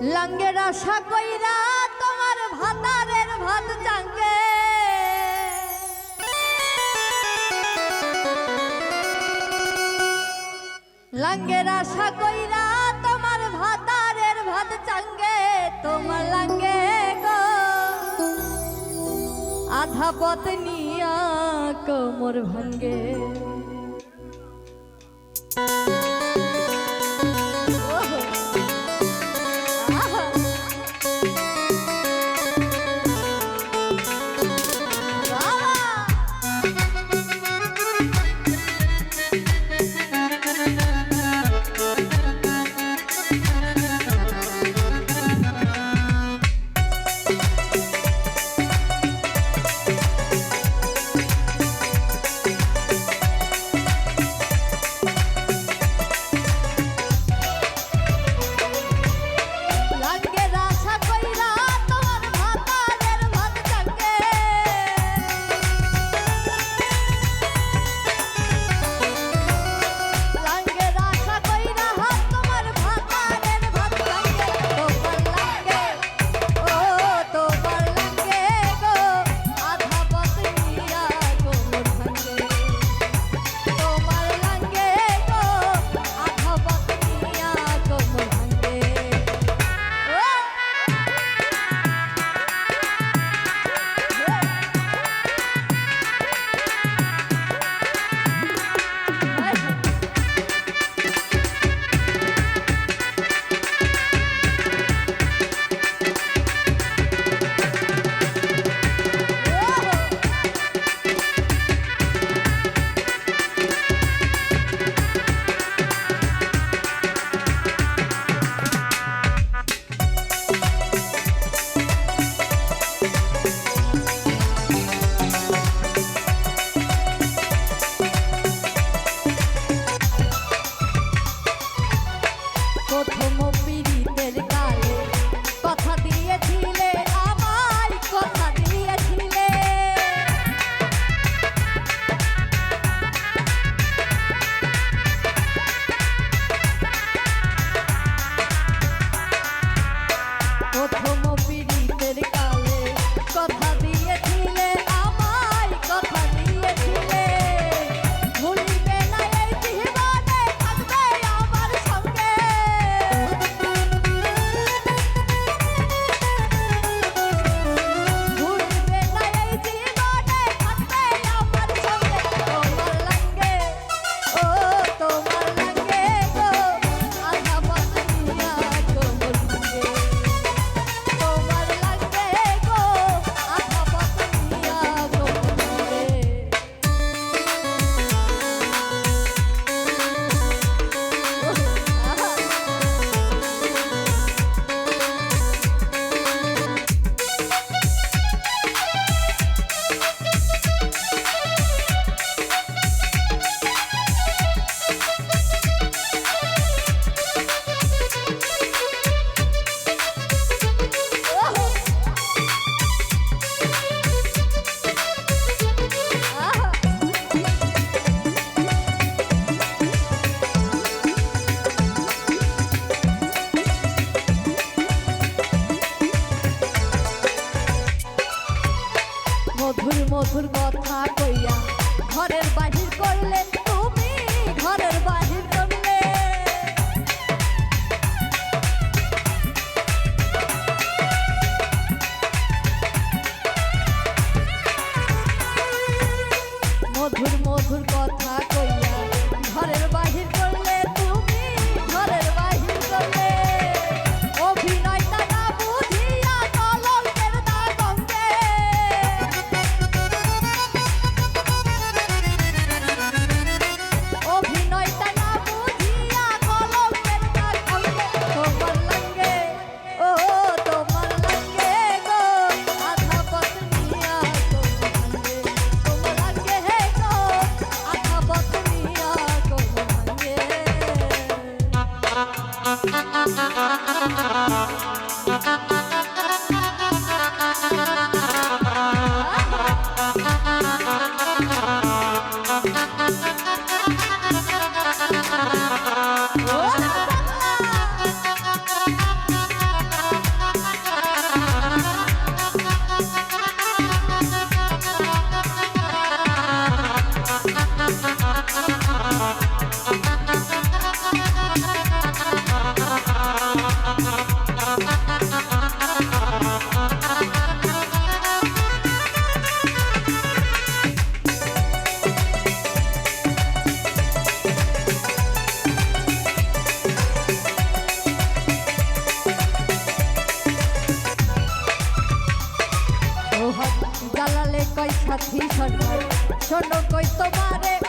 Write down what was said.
লাঙ্গের আশা কইরা তোমার ভাতারের ভাত চাঙ্গে লাঙ্গের আশা কইরা তোমার ভাতারের ভাত চাঙ্গে তোমার লাঙ্গে গো আধা পথ নিয়া কোমর ভাঙ্গে মধুর মধুর কথা কইয়া ঘরের বাহির করলে তুমি ঘরের বাহির করলে মধুর মধুর কথা কইয়া ঘরের বাহির করলে তুমি ঘরের বাহির করলে অভিনয়টা না বুঝিয়া কলঙ্কের দাগঙ্গে অভিনয়টা না বুঝিয়া কলঙ্কের দাগঙ্গে তোমার লাঙ্গে ও তোমার লাঙ্গে গো আধা পথ নিয়া তোমার লাঙ্গে হে গো আধা পথ নিয়া তোমার লাঙ্গে সাথী সরকার শোনো কই তোমারে